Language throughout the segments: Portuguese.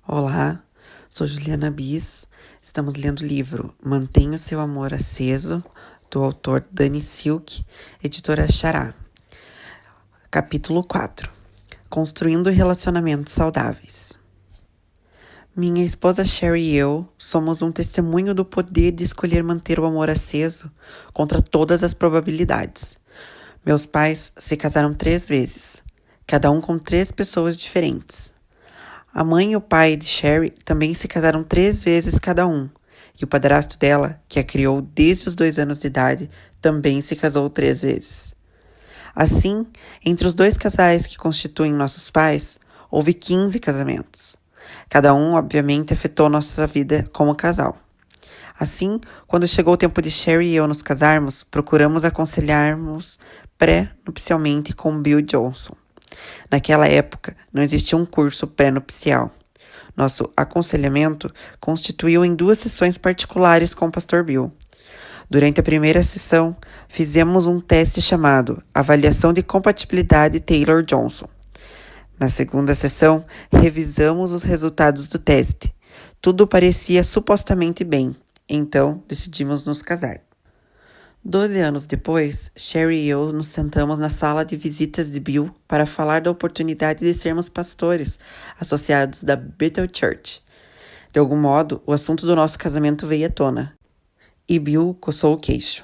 Olá, sou Juliana Bis. Estamos lendo o livro Mantenha o Seu Amor Aceso, do autor Dani Silk, editora Xará. Capítulo 4. Construindo relacionamentos saudáveis. Minha esposa Sherry e eu somos um testemunho do poder de escolher manter o amor aceso contra todas as probabilidades. Meus pais se casaram 3 vezes, cada um com 3 pessoas diferentes. A mãe e o pai de Sherry também se casaram 3 vezes cada um, e o padrasto dela, que a criou desde os 2 anos de idade, também se casou 3 vezes. Assim, entre os 2 casais que constituem nossos pais, houve 15 casamentos. Cada um, obviamente, afetou nossa vida como casal. Assim, quando chegou o tempo de Sherry e eu nos casarmos, procuramos aconselharmos pré-nupcialmente com Bill Johnson. Naquela época, não existia um curso pré-nupcial. Nosso aconselhamento constituiu em 2 sessões particulares com o pastor Bill. Durante a primeira sessão, fizemos um teste chamado Avaliação de Compatibilidade Taylor-Johnson. Na segunda sessão, revisamos os resultados do teste. Tudo parecia supostamente bem, então decidimos nos casar. 12 anos depois, Sherry e eu nos sentamos na sala de visitas de Bill para falar da oportunidade de sermos pastores, associados da Bethel Church. De algum modo, o assunto do nosso casamento veio à tona. E Bill coçou o queixo.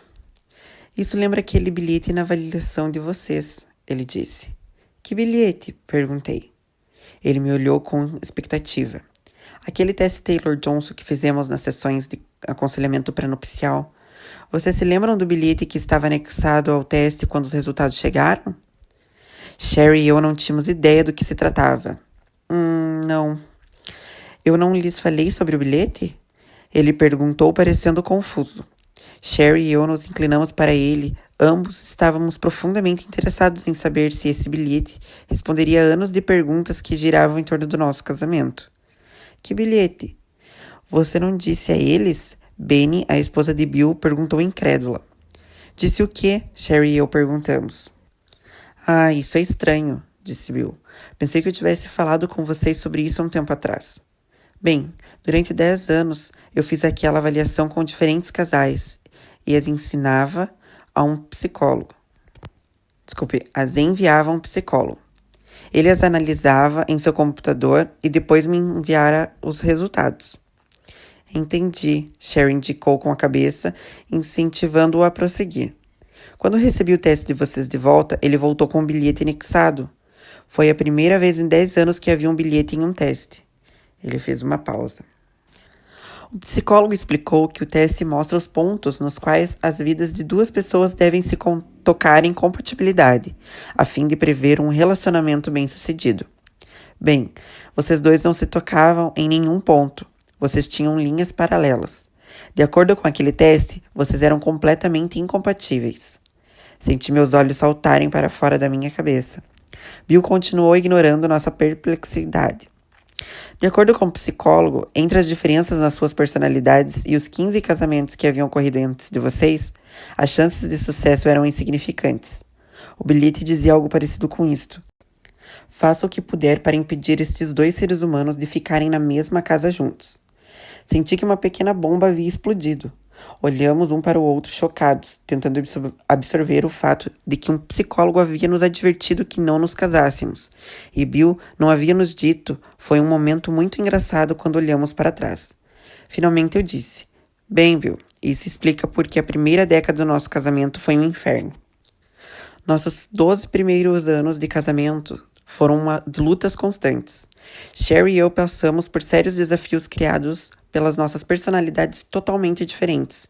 Isso lembra aquele bilhete na avaliação de vocês, ele disse. Que bilhete? Perguntei. Ele me olhou com expectativa. Aquele teste Taylor-Johnson que fizemos nas sessões de aconselhamento pré-nupcial. Vocês se lembram do bilhete que estava anexado ao teste quando os resultados chegaram? Sherry e eu não tínhamos ideia do que se tratava. Não. Eu não lhes falei sobre o bilhete? Ele perguntou, parecendo confuso. Sherry e eu nos inclinamos para ele. Ambos estávamos profundamente interessados em saber se esse bilhete responderia a anos de perguntas que giravam em torno do nosso casamento. Que bilhete? Você não disse a eles? Benny, a esposa de Bill, perguntou incrédula. Disse o quê? Sherry e eu perguntamos. Ah, isso é estranho, disse Bill. Pensei que eu tivesse falado com vocês sobre isso há um tempo atrás. Bem, durante 10 anos eu fiz aquela avaliação com diferentes casais e as ensinava a um psicólogo. As enviava a um psicólogo. Ele as analisava em seu computador e depois me enviara os resultados. Entendi, Sherry indicou com a cabeça, incentivando-o a prosseguir. Quando recebi o teste de vocês de volta, ele voltou com um bilhete anexado. Foi a primeira vez em 10 anos que havia um bilhete em um teste. Ele fez uma pausa. O psicólogo explicou que o teste mostra os pontos nos quais as vidas de 2 pessoas devem se tocar em compatibilidade, a fim de prever um relacionamento bem-sucedido. Bem, vocês 2 não se tocavam em nenhum ponto. Vocês tinham linhas paralelas. De acordo com aquele teste, vocês eram completamente incompatíveis. Senti meus olhos saltarem para fora da minha cabeça. Bill continuou ignorando nossa perplexidade. De acordo com o psicólogo, entre as diferenças nas suas personalidades e os 15 casamentos que haviam ocorrido antes de vocês, as chances de sucesso eram insignificantes. O bilhete dizia algo parecido com isto. Faça o que puder para impedir estes 2 seres humanos de ficarem na mesma casa juntos. Senti que uma pequena bomba havia explodido. Olhamos um para o outro chocados, tentando absorver o fato de que um psicólogo havia nos advertido que não nos casássemos. E Bill não havia nos dito. Foi um momento muito engraçado quando olhamos para trás. Finalmente eu disse, bem, Bill, isso explica porque a primeira década do nosso casamento foi um inferno. Nossos 12 primeiros anos de casamento foram lutas constantes. Sherry e eu passamos por sérios desafios criados pelas nossas personalidades totalmente diferentes,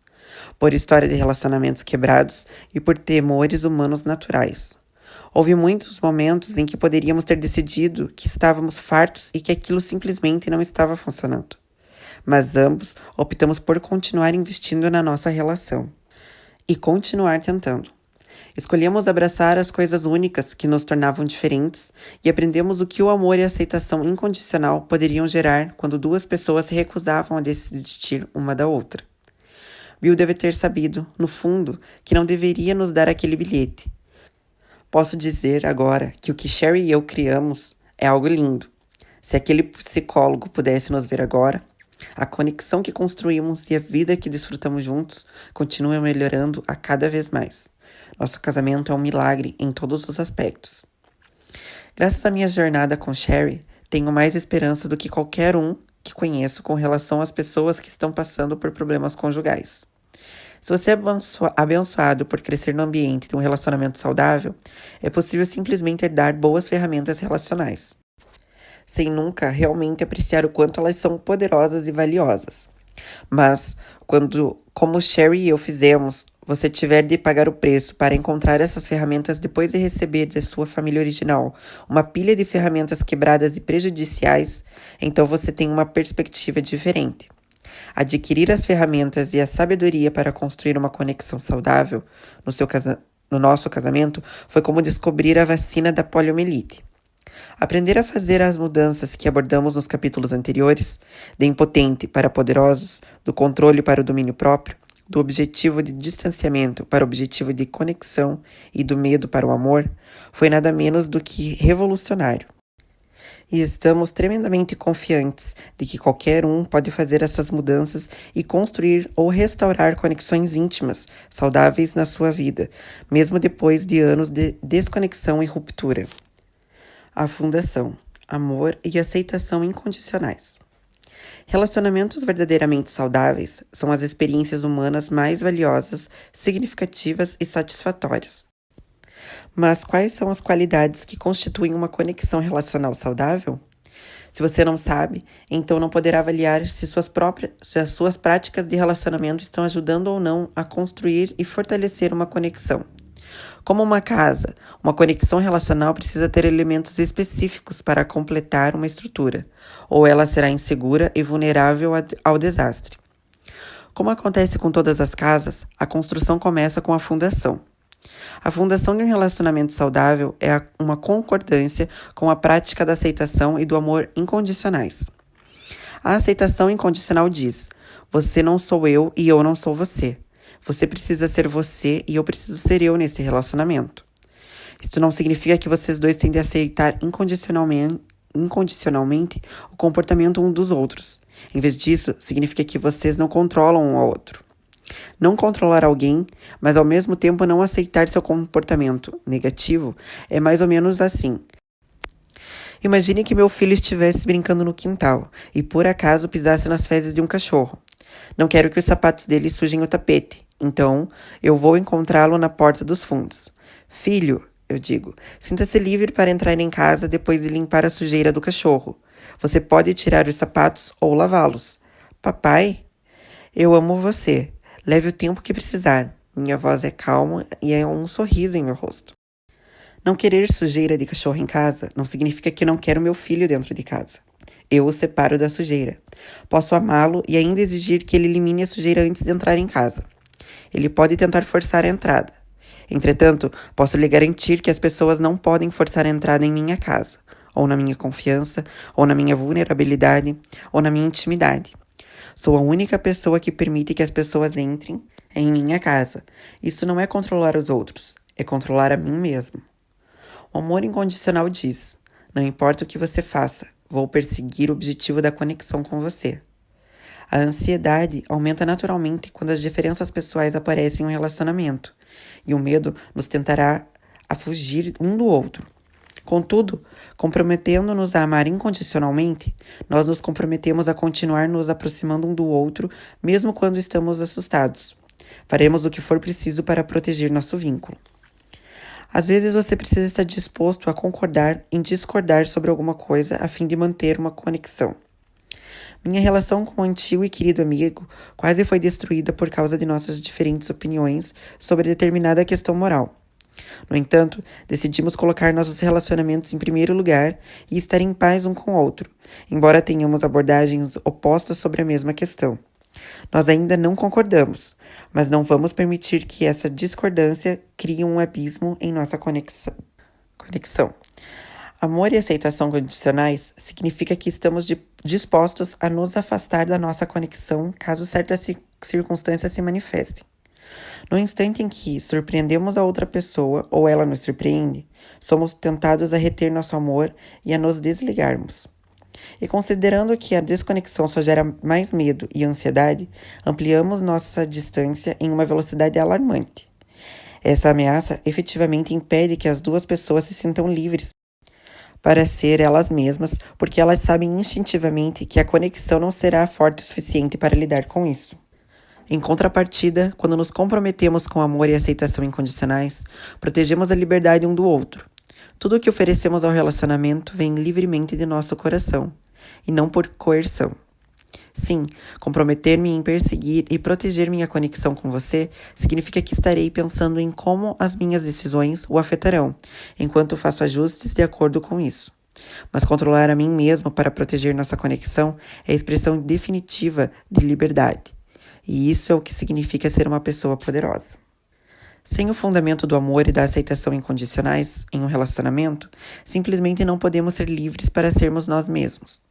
por história de relacionamentos quebrados e por temores humanos naturais. Houve muitos momentos em que poderíamos ter decidido que estávamos fartos e que aquilo simplesmente não estava funcionando. Mas ambos optamos por continuar investindo na nossa relação e continuar tentando. Escolhemos abraçar as coisas únicas que nos tornavam diferentes e aprendemos o que o amor e a aceitação incondicional poderiam gerar quando 2 pessoas se recusavam a desistir uma da outra. Bill deve ter sabido, no fundo, que não deveria nos dar aquele bilhete. Posso dizer agora que o que Sherry e eu criamos é algo lindo. Se aquele psicólogo pudesse nos ver agora, a conexão que construímos e a vida que desfrutamos juntos continuam melhorando a cada vez mais. Nosso casamento é um milagre em todos os aspectos. Graças à minha jornada com Sherry, tenho mais esperança do que qualquer um que conheço com relação às pessoas que estão passando por problemas conjugais. Se você é abençoado por crescer no ambiente de um relacionamento saudável, é possível simplesmente herdar boas ferramentas relacionais, sem nunca realmente apreciar o quanto elas são poderosas e valiosas. Mas, como Sherry e eu fizemos, você tiver de pagar o preço para encontrar essas ferramentas depois de receber da sua família original uma pilha de ferramentas quebradas e prejudiciais, então você tem uma perspectiva diferente. Adquirir as ferramentas e a sabedoria para construir uma conexão saudável no nosso casamento foi como descobrir a vacina da poliomielite. Aprender a fazer as mudanças que abordamos nos capítulos anteriores, de impotente para poderosos, do controle para o domínio próprio, do objetivo de distanciamento para o objetivo de conexão e do medo para o amor, foi nada menos do que revolucionário. E estamos tremendamente confiantes de que qualquer um pode fazer essas mudanças e construir ou restaurar conexões íntimas, saudáveis na sua vida, mesmo depois de anos de desconexão e ruptura. A fundação, amor e aceitação incondicionais. Relacionamentos verdadeiramente saudáveis são as experiências humanas mais valiosas, significativas e satisfatórias. Mas quais são as qualidades que constituem uma conexão relacional saudável? Se você não sabe, então não poderá avaliar se as suas práticas de relacionamento estão ajudando ou não a construir e fortalecer uma conexão. Como uma casa, uma conexão relacional precisa ter elementos específicos para completar uma estrutura, ou ela será insegura e vulnerável ao desastre. Como acontece com todas as casas, a construção começa com a fundação. A fundação de um relacionamento saudável é uma concordância com a prática da aceitação e do amor incondicionais. A aceitação incondicional diz: você não sou eu e eu não sou você. Você precisa ser você e eu preciso ser eu nesse relacionamento. Isso não significa que vocês dois têm de aceitar incondicionalmente o comportamento um dos outros. Em vez disso, significa que vocês não controlam um ao outro. Não controlar alguém, mas ao mesmo tempo não aceitar seu comportamento negativo, é mais ou menos assim. Imagine que meu filho estivesse brincando no quintal e por acaso pisasse nas fezes de um cachorro. Não quero que os sapatos dele sujem o tapete, então eu vou encontrá-lo na porta dos fundos. Filho, eu digo, sinta-se livre para entrar em casa depois de limpar a sujeira do cachorro. Você pode tirar os sapatos ou lavá-los. Papai, eu amo você. Leve o tempo que precisar. Minha voz é calma e há um sorriso em meu rosto. Não querer sujeira de cachorro em casa não significa que não quero meu filho dentro de casa. Eu o separo da sujeira. Posso amá-lo e ainda exigir que ele elimine a sujeira antes de entrar em casa. Ele pode tentar forçar a entrada. Entretanto, posso lhe garantir que as pessoas não podem forçar a entrada em minha casa, ou na minha confiança, ou na minha vulnerabilidade, ou na minha intimidade. Sou a única pessoa que permite que as pessoas entrem em minha casa. Isso não é controlar os outros, é controlar a mim mesmo. O amor incondicional diz: não importa o que você faça, vou perseguir o objetivo da conexão com você. A ansiedade aumenta naturalmente quando as diferenças pessoais aparecem em um relacionamento, e o medo nos tentará a fugir um do outro. Contudo, comprometendo-nos a amar incondicionalmente, nós nos comprometemos a continuar nos aproximando um do outro, mesmo quando estamos assustados. Faremos o que for preciso para proteger nosso vínculo. Às vezes você precisa estar disposto a concordar em discordar sobre alguma coisa a fim de manter uma conexão. Minha relação com um antigo e querido amigo quase foi destruída por causa de nossas diferentes opiniões sobre determinada questão moral. No entanto, decidimos colocar nossos relacionamentos em primeiro lugar e estar em paz um com o outro, embora tenhamos abordagens opostas sobre a mesma questão. Nós ainda não concordamos, mas não vamos permitir que essa discordância crie um abismo em nossa conexão. Amor e aceitação condicionais significa que estamos dispostos a nos afastar da nossa conexão caso certas circunstâncias se manifestem. No instante em que surpreendemos a outra pessoa ou ela nos surpreende, somos tentados a reter nosso amor e a nos desligarmos. E considerando que a desconexão só gera mais medo e ansiedade, ampliamos nossa distância em uma velocidade alarmante. Essa ameaça efetivamente impede que as duas pessoas se sintam livres para ser elas mesmas, porque elas sabem instintivamente que a conexão não será forte o suficiente para lidar com isso. Em contrapartida, quando nos comprometemos com amor e aceitação incondicionais, protegemos a liberdade um do outro. Tudo o que oferecemos ao relacionamento vem livremente de nosso coração, e não por coerção. Sim, comprometer-me em perseguir e proteger minha conexão com você significa que estarei pensando em como as minhas decisões o afetarão, enquanto faço ajustes de acordo com isso. Mas controlar a mim mesmo para proteger nossa conexão é a expressão definitiva de liberdade. E isso é o que significa ser uma pessoa poderosa. Sem o fundamento do amor e da aceitação incondicionais em um relacionamento, simplesmente não podemos ser livres para sermos nós mesmos.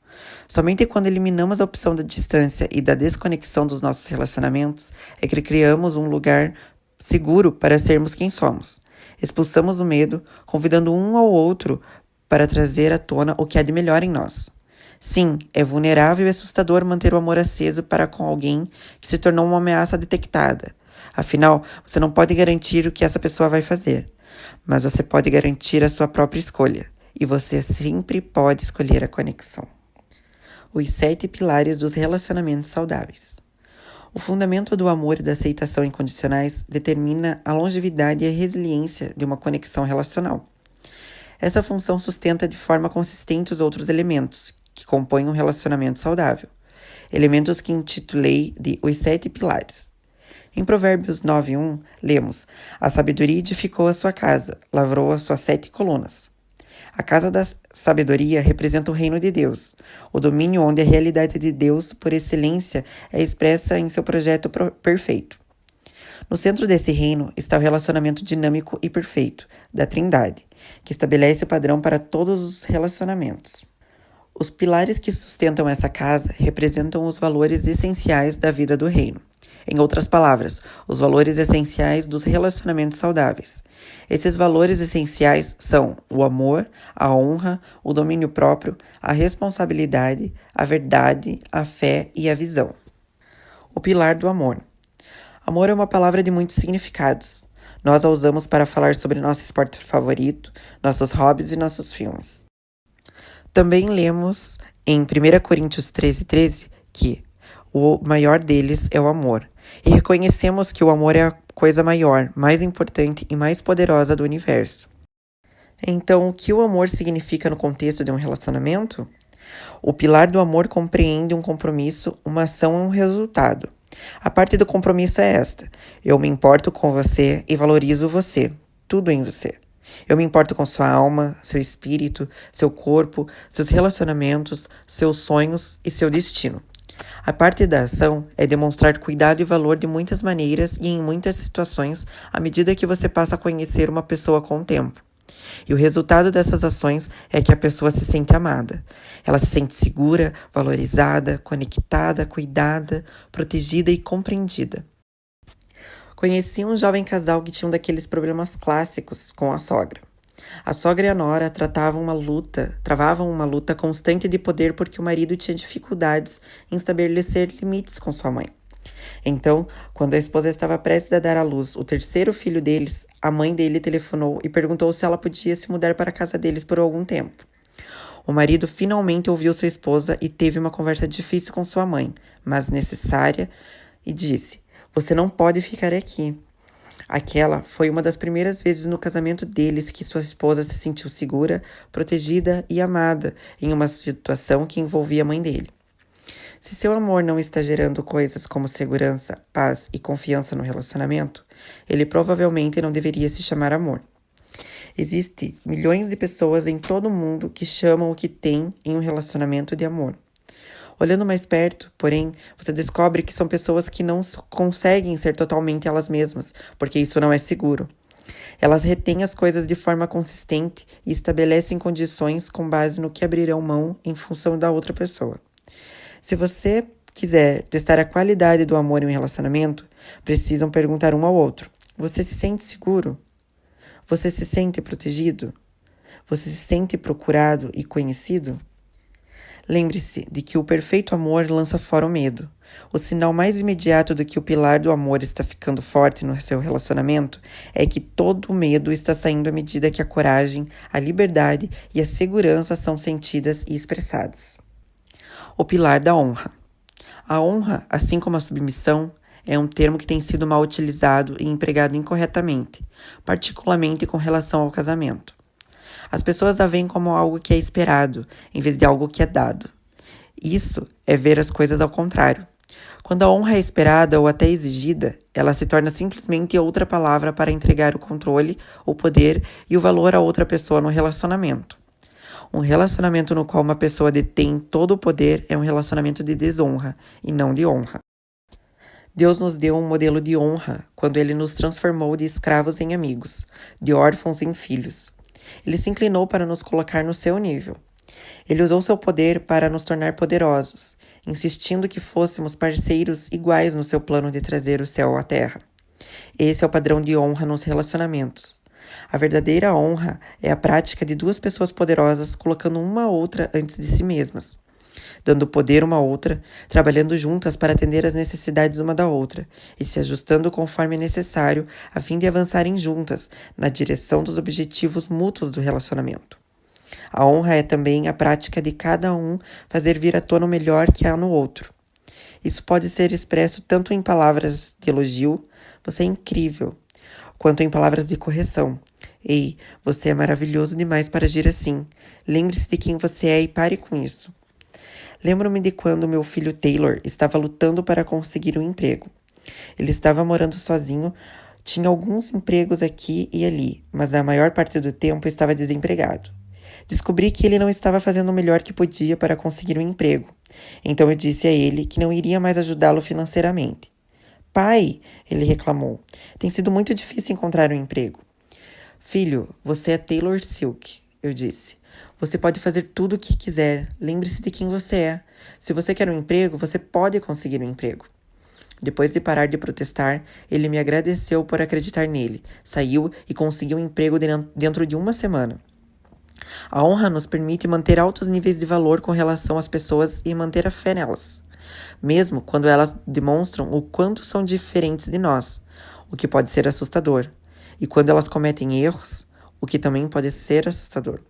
Somente quando eliminamos a opção da distância e da desconexão dos nossos relacionamentos é que criamos um lugar seguro para sermos quem somos. Expulsamos o medo, convidando um ao outro para trazer à tona o que há de melhor em nós. Sim, é vulnerável e assustador manter o amor aceso para com alguém que se tornou uma ameaça detectada. Afinal, você não pode garantir o que essa pessoa vai fazer, mas você pode garantir a sua própria escolha, e você sempre pode escolher a conexão. Os 7 pilares dos relacionamentos saudáveis. O fundamento do amor e da aceitação incondicionais determina a longevidade e a resiliência de uma conexão relacional. Essa função sustenta de forma consistente os outros elementos que compõem um relacionamento saudável, elementos que intitulei de os 7 pilares. Em Provérbios 9:1, lemos: A sabedoria edificou a sua casa, lavrou as suas 7 colunas. A casa da sabedoria representa o reino de Deus, o domínio onde a realidade de Deus, por excelência, é expressa em seu projeto perfeito. No centro desse reino está o relacionamento dinâmico e perfeito da Trindade, que estabelece o padrão para todos os relacionamentos. Os pilares que sustentam essa casa representam os valores essenciais da vida do reino. Em outras palavras, os valores essenciais dos relacionamentos saudáveis. Esses valores essenciais são o amor, a honra, o domínio próprio, a responsabilidade, a verdade, a fé e a visão. O pilar do amor. Amor é uma palavra de muitos significados. Nós a usamos para falar sobre nosso esporte favorito, nossos hobbies e nossos filmes. Também lemos em 1 Coríntios 13:13 que o maior deles é o amor. E reconhecemos que o amor é a coisa maior, mais importante e mais poderosa do universo. Então, o que o amor significa no contexto de um relacionamento? O pilar do amor compreende um compromisso, uma ação e um resultado. A parte do compromisso é esta: eu me importo com você e valorizo você, tudo em você. Eu me importo com sua alma, seu espírito, seu corpo, seus relacionamentos, seus sonhos e seu destino. A parte da ação é demonstrar cuidado e valor de muitas maneiras e em muitas situações à medida que você passa a conhecer uma pessoa com o tempo. E o resultado dessas ações é que a pessoa se sente amada. Ela se sente segura, valorizada, conectada, cuidada, protegida e compreendida. Conheci um jovem casal que tinha um daqueles problemas clássicos com a sogra. A sogra e a nora travavam uma luta constante de poder porque o marido tinha dificuldades em estabelecer limites com sua mãe. Então, quando a esposa estava prestes a dar à luz o terceiro filho deles, a mãe dele telefonou e perguntou se ela podia se mudar para a casa deles por algum tempo. O marido finalmente ouviu sua esposa e teve uma conversa difícil com sua mãe, mas necessária, e disse: "Você não pode ficar aqui." Aquela foi uma das primeiras vezes no casamento deles que sua esposa se sentiu segura, protegida e amada em uma situação que envolvia a mãe dele. Se seu amor não está gerando coisas como segurança, paz e confiança no relacionamento, ele provavelmente não deveria se chamar amor. Existem milhões de pessoas em todo o mundo que chamam o que tem em um relacionamento de amor. Olhando mais perto, porém, você descobre que são pessoas que não conseguem ser totalmente elas mesmas, porque isso não é seguro. Elas retêm as coisas de forma consistente e estabelecem condições com base no que abrirão mão em função da outra pessoa. Se você quiser testar a qualidade do amor em um relacionamento, precisam perguntar um ao outro: você se sente seguro? Você se sente protegido? Você se sente procurado e conhecido? Lembre-se de que o perfeito amor lança fora o medo. O sinal mais imediato de que o pilar do amor está ficando forte no seu relacionamento é que todo o medo está saindo à medida que a coragem, a liberdade e a segurança são sentidas e expressadas. O pilar da honra. A honra, assim como a submissão, é um termo que tem sido mal utilizado e empregado incorretamente, particularmente com relação ao casamento. As pessoas a veem como algo que é esperado, em vez de algo que é dado. Isso é ver as coisas ao contrário. Quando a honra é esperada ou até exigida, ela se torna simplesmente outra palavra para entregar o controle, o poder e o valor a outra pessoa no relacionamento. Um relacionamento no qual uma pessoa detém todo o poder é um relacionamento de desonra e não de honra. Deus nos deu um modelo de honra quando Ele nos transformou de escravos em amigos, de órfãos em filhos. Ele se inclinou para nos colocar no seu nível. Ele usou seu poder para nos tornar poderosos, insistindo que fôssemos parceiros iguais no seu plano de trazer o céu à terra. Esse é o padrão de honra nos relacionamentos. A verdadeira honra é a prática de duas pessoas poderosas colocando uma a outra antes de si mesmas, dando poder uma à outra, trabalhando juntas para atender às necessidades uma da outra e se ajustando conforme é necessário a fim de avançarem juntas na direção dos objetivos mútuos do relacionamento. A honra é também a prática de cada um fazer vir à tona o melhor que há no outro. Isso pode ser expresso tanto em palavras de elogio, você é incrível, quanto em palavras de correção. Ei, você é maravilhoso demais para agir assim. Lembre-se de quem você é e pare com isso. Lembro-me de quando meu filho Taylor estava lutando para conseguir um emprego. Ele estava morando sozinho, tinha alguns empregos aqui e ali, mas na maior parte do tempo estava desempregado. Descobri que ele não estava fazendo o melhor que podia para conseguir um emprego. Então eu disse a ele que não iria mais ajudá-lo financeiramente. Pai, ele reclamou, tem sido muito difícil encontrar um emprego. Filho, você é Taylor Silk, eu disse. Você pode fazer tudo o que quiser. Lembre-se de quem você é. Se você quer um emprego, você pode conseguir um emprego. Depois de parar de protestar, ele me agradeceu por acreditar nele. Saiu e conseguiu um emprego dentro de uma semana. A honra nos permite manter altos níveis de valor com relação às pessoas e manter a fé nelas, mesmo quando elas demonstram o quanto são diferentes de nós, o que pode ser assustador, e quando elas cometem erros, o que também pode ser assustador.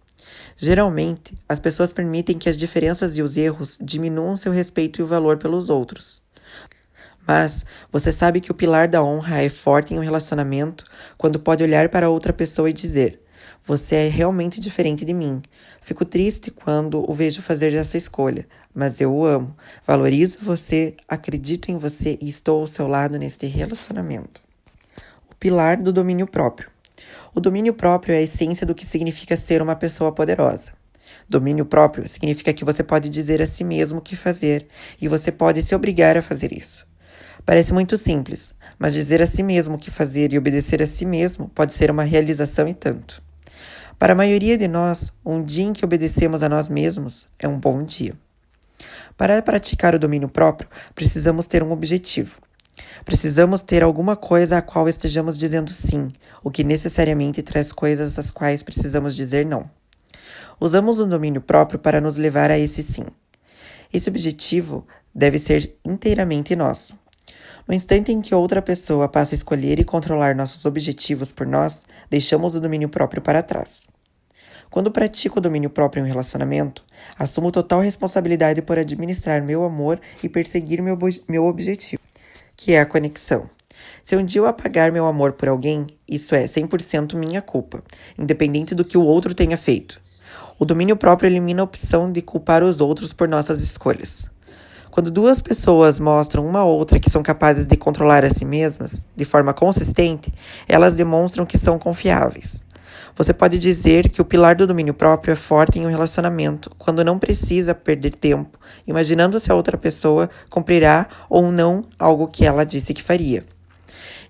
Geralmente, as pessoas permitem que as diferenças e os erros diminuam seu respeito e o valor pelos outros. Mas você sabe que o pilar da honra é forte em um relacionamento quando pode olhar para outra pessoa e dizer: você é realmente diferente de mim. Fico triste quando o vejo fazer essa escolha, mas eu o amo. Valorizo você, acredito em você e estou ao seu lado neste relacionamento. O pilar do domínio próprio. O domínio próprio é a essência do que significa ser uma pessoa poderosa. Domínio próprio significa que você pode dizer a si mesmo o que fazer e você pode se obrigar a fazer isso. Parece muito simples, mas dizer a si mesmo o que fazer e obedecer a si mesmo pode ser uma realização e tanto. Para a maioria de nós, um dia em que obedecemos a nós mesmos é um bom dia. Para praticar o domínio próprio, precisamos ter um objetivo. Precisamos ter alguma coisa a qual estejamos dizendo sim, o que necessariamente traz coisas às quais precisamos dizer não. Usamos o domínio próprio para nos levar a esse sim. Esse objetivo deve ser inteiramente nosso. No instante em que outra pessoa passa a escolher e controlar nossos objetivos por nós, deixamos o domínio próprio para trás. Quando pratico o domínio próprio em um relacionamento, assumo total responsabilidade por administrar meu amor e perseguir meu objetivo, que é a conexão. Se um dia eu apagar meu amor por alguém, isso é 100% minha culpa, independente do que o outro tenha feito. O domínio próprio elimina a opção de culpar os outros por nossas escolhas. Quando duas pessoas mostram uma a outra que são capazes de controlar a si mesmas, de forma consistente, elas demonstram que são confiáveis. Você pode dizer que o pilar do domínio próprio é forte em um relacionamento quando não precisa perder tempo, imaginando se a outra pessoa cumprirá ou não algo que ela disse que faria.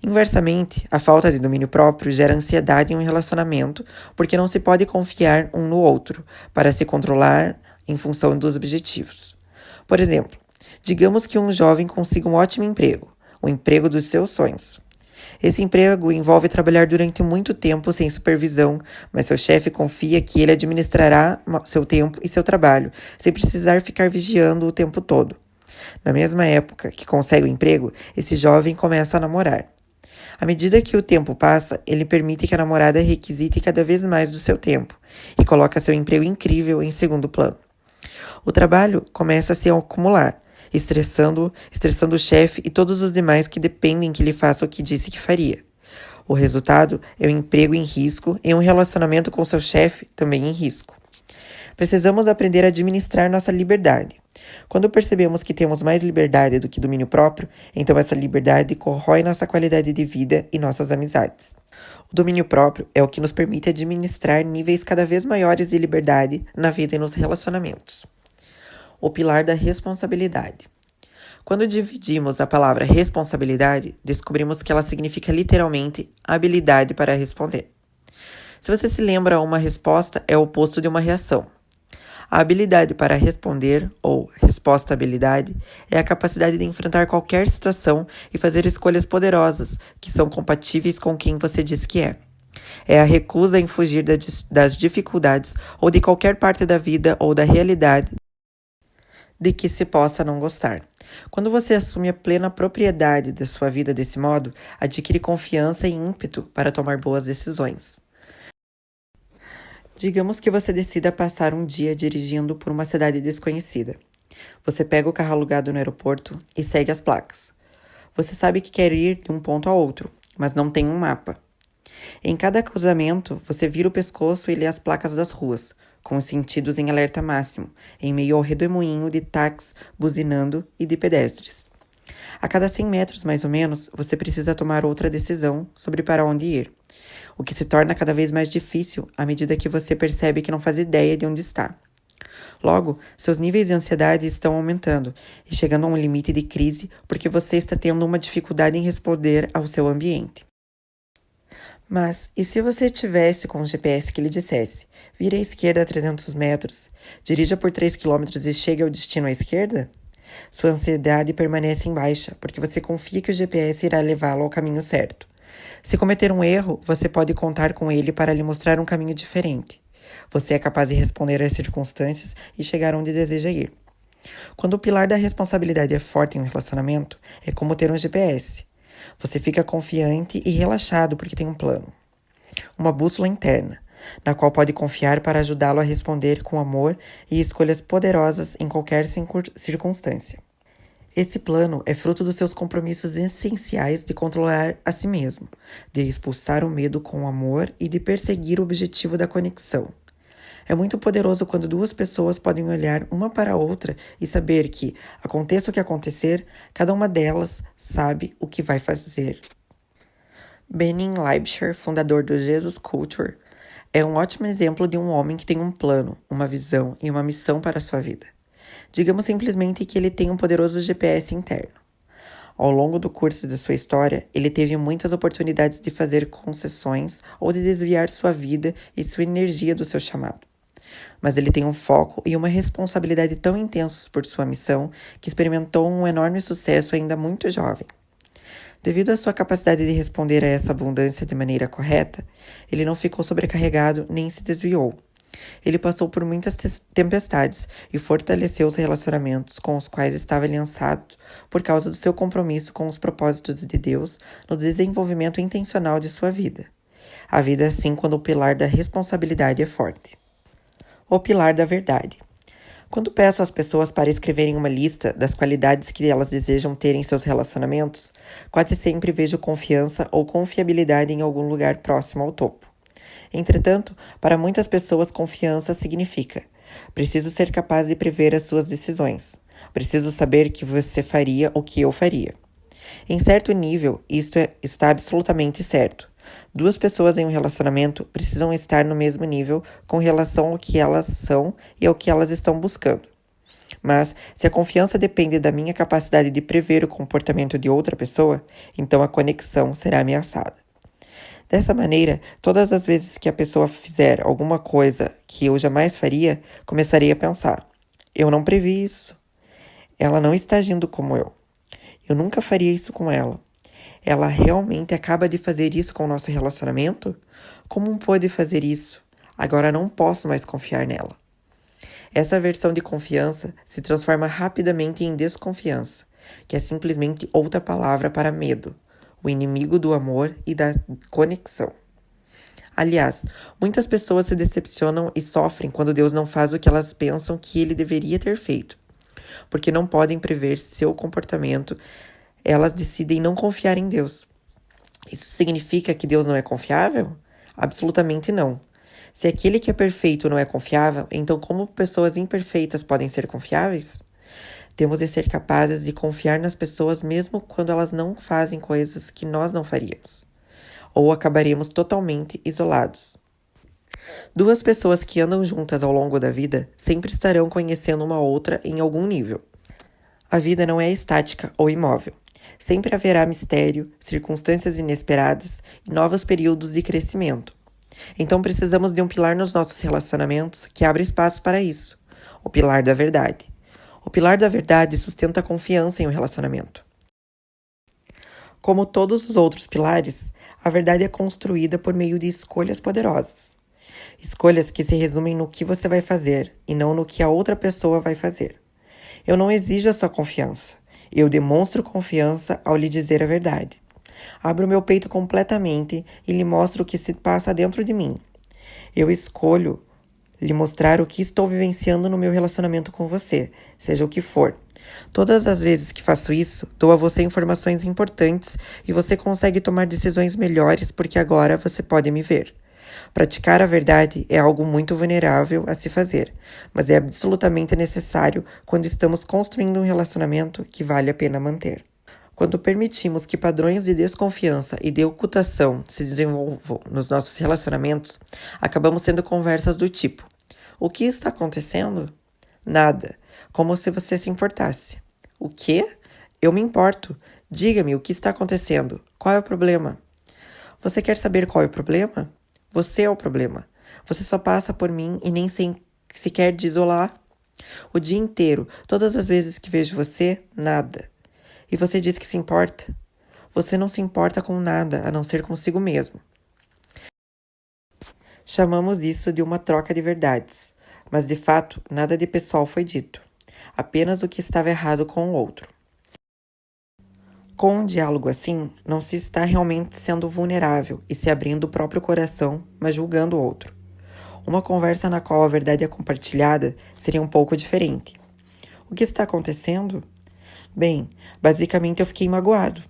Inversamente, a falta de domínio próprio gera ansiedade em um relacionamento porque não se pode confiar um no outro para se controlar em função dos objetivos. Por exemplo, digamos que um jovem consiga um ótimo emprego, o emprego dos seus sonhos. Esse emprego envolve trabalhar durante muito tempo sem supervisão, mas seu chefe confia que ele administrará seu tempo e seu trabalho, sem precisar ficar vigiando o tempo todo. Na mesma época que consegue o emprego, esse jovem começa a namorar. À medida que o tempo passa, ele permite que a namorada requisite cada vez mais do seu tempo e coloca seu emprego incrível em segundo plano. O trabalho começa a se acumular, estressando o chefe e todos os demais que dependem que ele faça o que disse que faria. O resultado é um emprego em risco e um relacionamento com seu chefe também em risco. Precisamos aprender a administrar nossa liberdade. Quando percebemos que temos mais liberdade do que domínio próprio, então essa liberdade corrói nossa qualidade de vida e nossas amizades. O domínio próprio é o que nos permite administrar níveis cada vez maiores de liberdade na vida e nos relacionamentos. O pilar da responsabilidade. Quando dividimos a palavra responsabilidade, descobrimos que ela significa literalmente habilidade para responder. Se você se lembra, uma resposta é o oposto de uma reação. A habilidade para responder, ou resposta-habilidade, é a capacidade de enfrentar qualquer situação e fazer escolhas poderosas que são compatíveis com quem você diz que é. É a recusa em fugir das dificuldades ou de qualquer parte da vida ou da realidade de que se possa não gostar. Quando você assume a plena propriedade da sua vida desse modo, adquire confiança e ímpeto para tomar boas decisões. Digamos que você decida passar um dia dirigindo por uma cidade desconhecida. Você pega o carro alugado no aeroporto e segue as placas. Você sabe que quer ir de um ponto a outro, mas não tem um mapa. Em cada cruzamento, você vira o pescoço e lê as placas das ruas, com os sentidos em alerta máximo, em meio ao redemoinho de táxis buzinando e de pedestres. A cada 100 metros, mais ou menos, você precisa tomar outra decisão sobre para onde ir, o que se torna cada vez mais difícil à medida que você percebe que não faz ideia de onde está. Logo, seus níveis de ansiedade estão aumentando e chegando a um limite de crise porque você está tendo uma dificuldade em responder ao seu ambiente. Mas, e se você tivesse com um GPS que lhe dissesse, vire à esquerda a 300 metros, dirija por 3 quilômetros e chegue ao destino à esquerda? Sua ansiedade permanece em baixa, porque você confia que o GPS irá levá-lo ao caminho certo. Se cometer um erro, você pode contar com ele para lhe mostrar um caminho diferente. Você é capaz de responder às circunstâncias e chegar onde deseja ir. Quando o pilar da responsabilidade é forte em um relacionamento, é como ter um GPS. Você fica confiante e relaxado porque tem um plano. Uma bússola interna, na qual pode confiar para ajudá-lo a responder com amor e escolhas poderosas em qualquer circunstância. Esse plano é fruto dos seus compromissos essenciais de controlar a si mesmo, de expulsar o medo com amor e de perseguir o objetivo da conexão. É muito poderoso quando duas pessoas podem olhar uma para a outra e saber que, aconteça o que acontecer, cada uma delas sabe o que vai fazer. Benin Leibscher, fundador do Jesus Culture, é um ótimo exemplo de um homem que tem um plano, uma visão e uma missão para a sua vida. Digamos simplesmente que ele tem um poderoso GPS interno. Ao longo do curso de sua história, ele teve muitas oportunidades de fazer concessões ou de desviar sua vida e sua energia do seu chamado. Mas ele tem um foco e uma responsabilidade tão intensos por sua missão que experimentou um enorme sucesso ainda muito jovem. Devido à sua capacidade de responder a essa abundância de maneira correta, ele não ficou sobrecarregado nem se desviou. Ele passou por muitas tempestades e fortaleceu os relacionamentos com os quais estava aliançado por causa do seu compromisso com os propósitos de Deus no desenvolvimento intencional de sua vida. A vida é assim quando o pilar da responsabilidade é forte. O pilar da verdade. Quando peço às pessoas para escreverem uma lista das qualidades que elas desejam ter em seus relacionamentos, quase sempre vejo confiança ou confiabilidade em algum lugar próximo ao topo. Entretanto, para muitas pessoas, confiança significa: preciso ser capaz de prever as suas decisões. Preciso saber que você faria o que eu faria. Em certo nível, isto está absolutamente certo. Duas pessoas em um relacionamento precisam estar no mesmo nível com relação ao que elas são e ao que elas estão buscando. Mas, se a confiança depende da minha capacidade de prever o comportamento de outra pessoa, então a conexão será ameaçada. Dessa maneira, todas as vezes que a pessoa fizer alguma coisa que eu jamais faria, começarei a pensar: eu não previ isso. Ela não está agindo como eu. Eu nunca faria isso com ela. ela realmente acaba de fazer isso com o nosso relacionamento? Como pôde fazer isso? Agora não posso mais confiar nela. Essa versão de confiança se transforma rapidamente em desconfiança, que é simplesmente outra palavra para medo, o inimigo do amor e da conexão. Aliás, muitas pessoas se decepcionam e sofrem quando Deus não faz o que elas pensam que ele deveria ter feito. Porque não podem prever seu comportamento, elas decidem não confiar em Deus. Isso significa que Deus não é confiável? Absolutamente não. Se aquele que é perfeito não é confiável, então como pessoas imperfeitas podem ser confiáveis? Temos de ser capazes de confiar nas pessoas mesmo quando elas não fazem coisas que nós não faríamos. Ou acabaremos totalmente isolados. Duas pessoas que andam juntas ao longo da vida sempre estarão conhecendo uma outra em algum nível. A vida não é estática ou imóvel. Sempre haverá mistério, circunstâncias inesperadas e novos períodos de crescimento. Então precisamos de um pilar nos nossos relacionamentos que abra espaço para isso: o pilar da verdade. O pilar da verdade sustenta a confiança em um relacionamento. Como todos os outros pilares, a verdade é construída por meio de escolhas poderosas. Escolhas que se resumem no que você vai fazer e não no que a outra pessoa vai fazer. Eu não exijo a sua confiança. Eu demonstro confiança ao lhe dizer a verdade. Abro meu peito completamente e lhe mostro o que se passa dentro de mim. Eu escolho lhe mostrar o que estou vivenciando no meu relacionamento com você, seja o que for. Todas as vezes que faço isso, dou a você informações importantes e você consegue tomar decisões melhores porque agora você pode me ver. Praticar a verdade é algo muito vulnerável a se fazer, mas é absolutamente necessário quando estamos construindo um relacionamento que vale a pena manter. Quando permitimos que padrões de desconfiança e de ocultação se desenvolvam nos nossos relacionamentos, acabamos tendo conversas do tipo: o que está acontecendo? Nada. Como se você se importasse. O quê? Eu me importo. Diga-me o que está acontecendo. Qual é o problema? Você quer saber qual é o problema? Você é o problema. Você só passa por mim e nem sequer diz olá. O dia inteiro, todas as vezes que vejo você, nada. E você diz que se importa? Você não se importa com nada, a não ser consigo mesmo. Chamamos isso de uma troca de verdades, mas de fato nada de pessoal foi dito, apenas o que estava errado com o outro. Com um diálogo assim, não se está realmente sendo vulnerável e se abrindo o próprio coração, mas julgando o outro. Uma conversa na qual a verdade é compartilhada seria um pouco diferente. O que está acontecendo? Bem, basicamente eu fiquei magoado.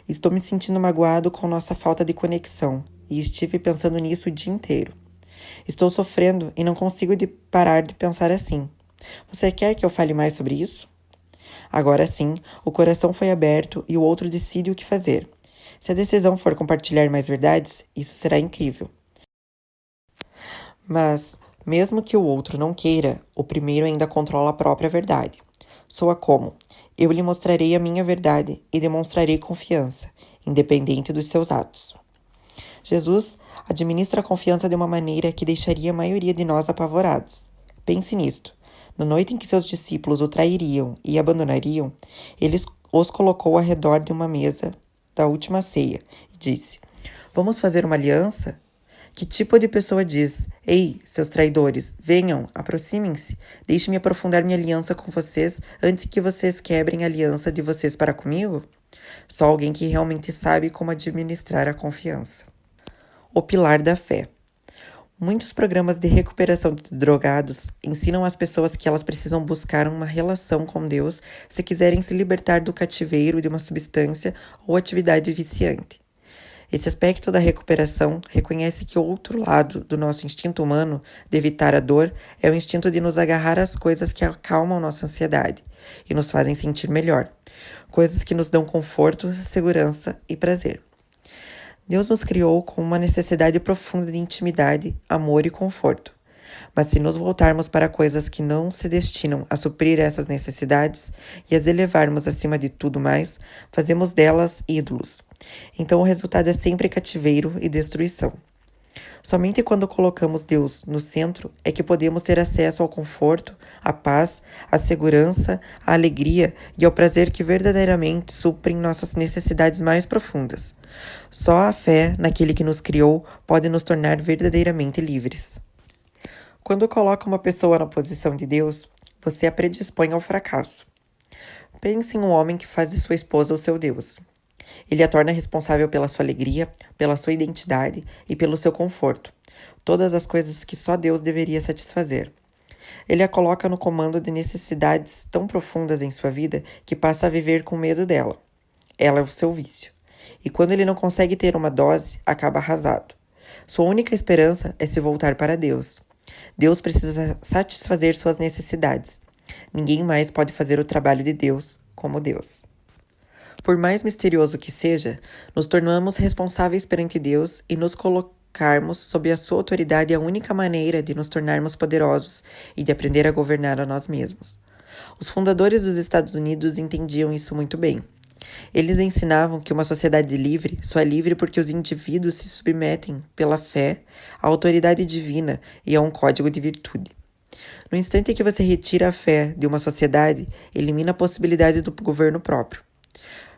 Estou me sentindo magoado com nossa falta de conexão e estive pensando nisso o dia inteiro. Estou sofrendo e não consigo parar de pensar assim. Você quer que eu fale mais sobre isso? Agora sim, o coração foi aberto e o outro decide o que fazer. Se a decisão for compartilhar mais verdades, isso será incrível. Mas, mesmo que o outro não queira, o primeiro ainda controla a própria verdade. Soa como: eu lhe mostrarei a minha verdade e demonstrarei confiança, independente dos seus atos. Jesus administra a confiança de uma maneira que deixaria a maioria de nós apavorados. Pense nisto. Na noite em que seus discípulos o trairiam e abandonariam, ele os colocou ao redor de uma mesa da última ceia e disse: vamos fazer uma aliança? Que tipo de pessoa diz: ei, seus traidores, venham, aproximem-se, deixe-me aprofundar minha aliança com vocês antes que vocês quebrem a aliança de vocês para comigo? Só alguém que realmente sabe como administrar a confiança. O pilar da fé. Muitos programas de recuperação de drogados ensinam as pessoas que elas precisam buscar uma relação com Deus se quiserem se libertar do cativeiro de uma substância ou atividade viciante. Esse aspecto da recuperação reconhece que o outro lado do nosso instinto humano de evitar a dor é o instinto de nos agarrar às coisas que acalmam nossa ansiedade e nos fazem sentir melhor, coisas que nos dão conforto, segurança e prazer. Deus nos criou com uma necessidade profunda de intimidade, amor e conforto. Mas se nos voltarmos para coisas que não se destinam a suprir essas necessidades e as elevarmos acima de tudo mais, fazemos delas ídolos. Então o resultado é sempre cativeiro e destruição. Somente quando colocamos Deus no centro é que podemos ter acesso ao conforto, à paz, à segurança, à alegria e ao prazer que verdadeiramente suprem nossas necessidades mais profundas. Só a fé naquele que nos criou pode nos tornar verdadeiramente livres. Quando coloca uma pessoa na posição de Deus, você a predispõe ao fracasso. Pense em um homem que faz de sua esposa o seu Deus. Ele a torna responsável pela sua alegria, pela sua identidade e pelo seu conforto. Todas as coisas que só Deus deveria satisfazer. Ele a coloca no comando de necessidades tão profundas em sua vida que passa a viver com medo dela. Ela é o seu vício. E quando ele não consegue ter uma dose, acaba arrasado. Sua única esperança é se voltar para Deus. Deus precisa satisfazer suas necessidades. Ninguém mais pode fazer o trabalho de Deus como Deus. Por mais misterioso que seja, nos tornamos responsáveis perante Deus e nos colocarmos sob a sua autoridade é a única maneira de nos tornarmos poderosos e de aprender a governar a nós mesmos. Os fundadores dos Estados Unidos entendiam isso muito bem. Eles ensinavam que uma sociedade livre só é livre porque os indivíduos se submetem pela fé à autoridade divina e a um código de virtude. No instante que você retira a fé de uma sociedade, elimina a possibilidade do governo próprio.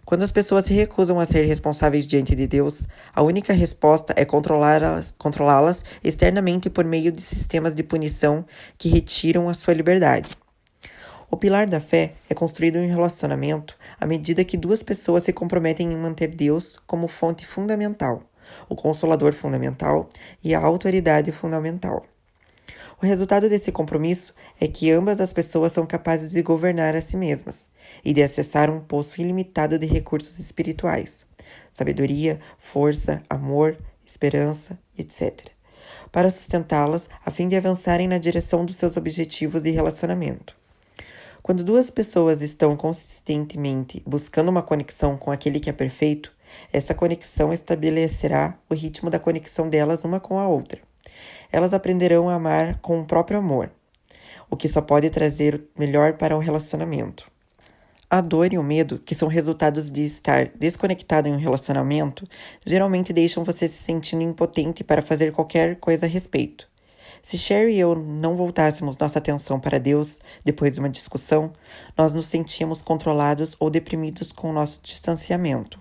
Quando as pessoas se recusam a ser responsáveis diante de Deus, a única resposta é controlá-las externamente por meio de sistemas de punição que retiram a sua liberdade. O pilar da fé é construído em um relacionamento à medida que duas pessoas se comprometem em manter Deus como fonte fundamental, o consolador fundamental e a autoridade fundamental. O resultado desse compromisso é que ambas as pessoas são capazes de governar a si mesmas e de acessar um poço ilimitado de recursos espirituais, sabedoria, força, amor, esperança, etc., para sustentá-las a fim de avançarem na direção dos seus objetivos de relacionamento. Quando duas pessoas estão consistentemente buscando uma conexão com aquele que é perfeito, essa conexão estabelecerá o ritmo da conexão delas uma com a outra. Elas aprenderão a amar com o próprio amor, o que só pode trazer o melhor para o relacionamento. A dor e o medo, que são resultados de estar desconectado em um relacionamento, geralmente deixam você se sentindo impotente para fazer qualquer coisa a respeito. Se Sherry e eu não voltássemos nossa atenção para Deus depois de uma discussão, nós nos sentíamos controlados ou deprimidos com o nosso distanciamento.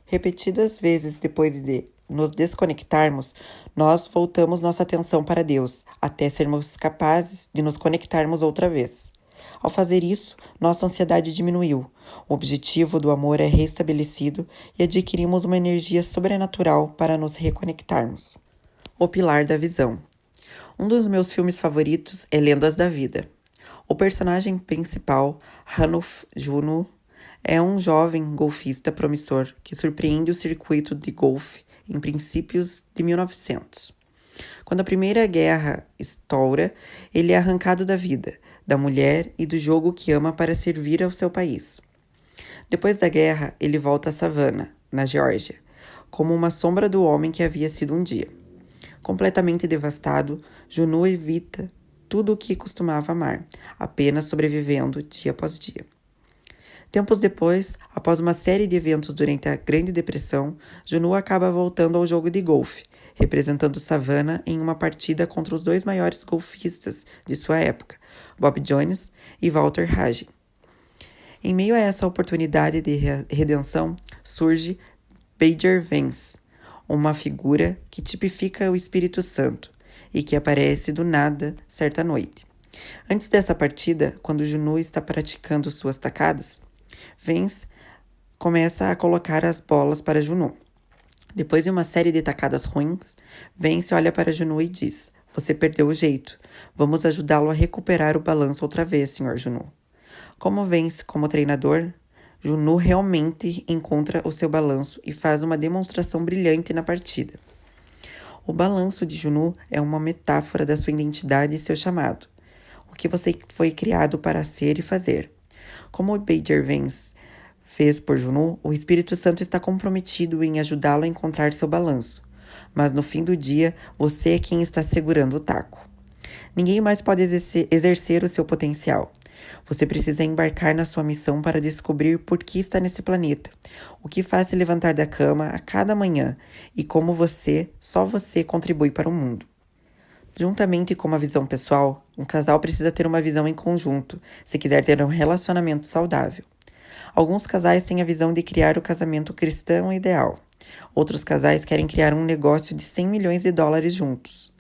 Repetidas vezes depois de nos desconectarmos, nós voltamos nossa atenção para Deus, até sermos capazes de nos conectarmos outra vez. Ao fazer isso, nossa ansiedade diminuiu, o objetivo do amor é restabelecido e adquirimos uma energia sobrenatural para nos reconectarmos. O pilar da visão. Um dos meus filmes favoritos é Lendas da Vida. O personagem principal, Ranulph Juno, é um jovem golfista promissor que surpreende o circuito de golfe em princípios de 1900. Quando a Primeira Guerra estoura, ele é arrancado da vida, da mulher e do jogo que ama para servir ao seu país. Depois da guerra, ele volta a Savannah, na Geórgia, como uma sombra do homem que havia sido um dia. Completamente devastado, Juno evita tudo o que costumava amar, apenas sobrevivendo dia após dia. Tempos depois, após uma série de eventos durante a Grande Depressão, Juno acaba voltando ao jogo de golfe, representando Savannah em uma partida contra os dois maiores golfistas de sua época, Bob Jones e Walter Hagen. Em meio a essa oportunidade de redenção, surge Bader Vance, uma figura que tipifica o Espírito Santo e que aparece do nada certa noite. Antes dessa partida, quando Juno está praticando suas tacadas, Vance começa a colocar as bolas para Juno. Depois de uma série de tacadas ruins, Vance olha para Juno e diz: "Você perdeu o jeito. Vamos ajudá-lo a recuperar o balanço outra vez, Sr. Juno." Como Vance, como treinador, Juno realmente encontra o seu balanço e faz uma demonstração brilhante na partida. O balanço de Juno é uma metáfora da sua identidade e seu chamado, o que você foi criado para ser e fazer. Como o Bader Vance fez por Juno, o Espírito Santo está comprometido em ajudá-lo a encontrar seu balanço, mas no fim do dia, você é quem está segurando o taco. Ninguém mais pode exercer o seu potencial. Você precisa embarcar na sua missão para descobrir por que está nesse planeta, o que faz se levantar da cama a cada manhã e como você, só você, contribui para o mundo. Juntamente com uma visão pessoal, um casal precisa ter uma visão em conjunto, se quiser ter um relacionamento saudável. Alguns casais têm a visão de criar o casamento cristão ideal. Outros casais querem criar um negócio de 100 milhões de dólares juntos.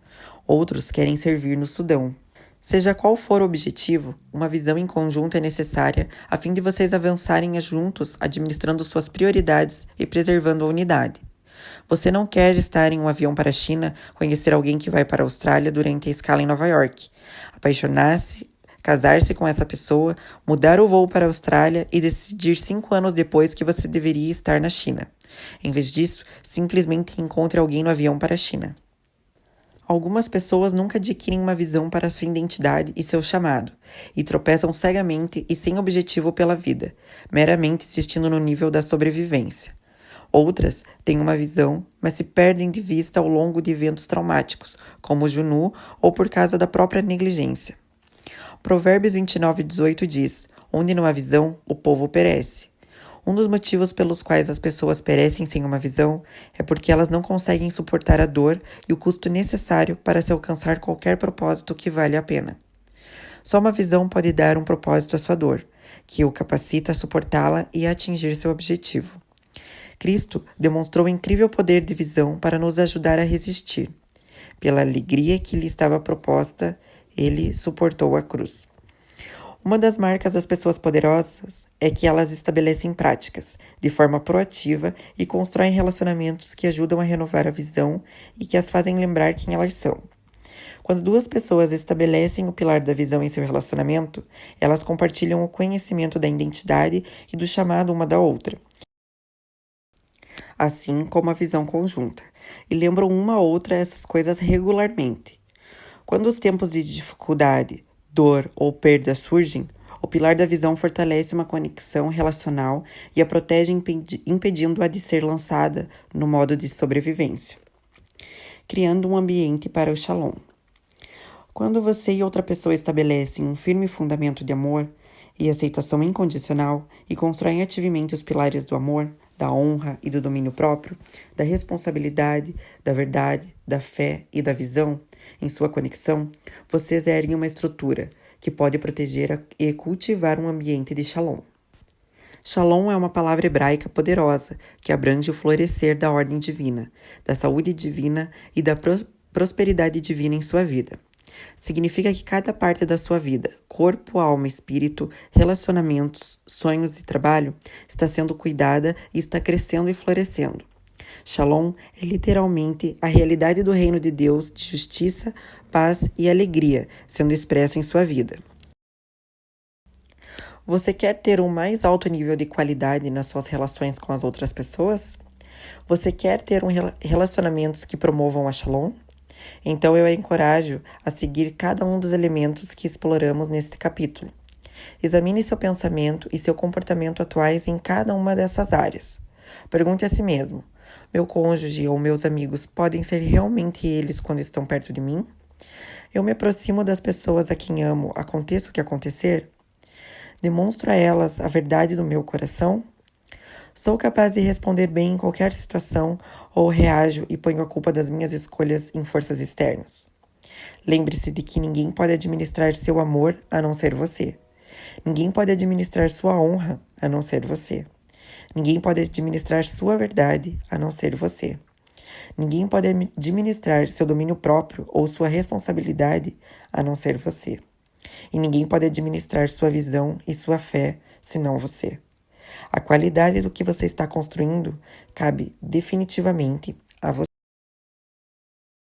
Outros querem servir no Sudão. Seja qual for o objetivo, uma visão em conjunto é necessária a fim de vocês avançarem juntos, administrando suas prioridades e preservando a unidade. Você não quer estar em um avião para a China, conhecer alguém que vai para a Austrália durante a escala em Nova York, apaixonar-se, casar-se com essa pessoa, mudar o voo para a Austrália e decidir 5 anos depois que você deveria estar na China. Em vez disso, simplesmente encontre alguém no avião para a China. Algumas pessoas nunca adquirem uma visão para sua identidade e seu chamado, e tropeçam cegamente e sem objetivo pela vida, meramente existindo no nível da sobrevivência. Outras têm uma visão, mas se perdem de vista ao longo de eventos traumáticos, como o Junu ou por causa da própria negligência. Provérbios 29:18 diz: onde não há visão, o povo perece. Um dos motivos pelos quais as pessoas perecem sem uma visão é porque elas não conseguem suportar a dor e o custo necessário para se alcançar qualquer propósito que vale a pena. Só uma visão pode dar um propósito à sua dor, que o capacita a suportá-la e a atingir seu objetivo. Cristo demonstrou incrível poder de visão para nos ajudar a resistir. Pela alegria que lhe estava proposta, ele suportou a cruz. Uma das marcas das pessoas poderosas é que elas estabelecem práticas, de forma proativa, e constroem relacionamentos que ajudam a renovar a visão e que as fazem lembrar quem elas são. Quando duas pessoas estabelecem o pilar da visão em seu relacionamento, elas compartilham o conhecimento da identidade e do chamado uma da outra, assim como a visão conjunta, e lembram uma a outra essas coisas regularmente. Quando os tempos de dificuldade, dor ou perda surgem, o pilar da visão fortalece uma conexão relacional e a protege impedindo-a de ser lançada no modo de sobrevivência, criando um ambiente para o shalom. Quando você e outra pessoa estabelecem um firme fundamento de amor e aceitação incondicional e constroem ativamente os pilares do amor, da honra e do domínio próprio, da responsabilidade, da verdade, da fé e da visão, em sua conexão, vocês erguem uma estrutura que pode proteger e cultivar um ambiente de shalom. Shalom é uma palavra hebraica poderosa que abrange o florescer da ordem divina, da saúde divina e da prosperidade divina em sua vida. Significa que cada parte da sua vida, corpo, alma, espírito, relacionamentos, sonhos e trabalho, está sendo cuidada e está crescendo e florescendo. Shalom é literalmente a realidade do reino de Deus de justiça, paz e alegria sendo expressa em sua vida. Você quer ter um mais alto nível de qualidade nas suas relações com as outras pessoas? Você quer ter relacionamentos que promovam a Shalom? Então eu a encorajo a seguir cada um dos elementos que exploramos neste capítulo. Examine seu pensamento e seu comportamento atuais em cada uma dessas áreas. Pergunte a si mesmo: meu cônjuge ou meus amigos podem ser realmente eles quando estão perto de mim? Eu me aproximo das pessoas a quem amo, aconteça o que acontecer? Demonstro a elas a verdade do meu coração? Sou capaz de responder bem em qualquer situação ou reajo e ponho a culpa das minhas escolhas em forças externas? Lembre-se de que ninguém pode administrar seu amor a não ser você. Ninguém pode administrar sua honra a não ser você. Ninguém pode administrar sua verdade a não ser você. Ninguém pode administrar seu domínio próprio ou sua responsabilidade a não ser você. E ninguém pode administrar sua visão e sua fé senão você. A qualidade do que você está construindo cabe definitivamente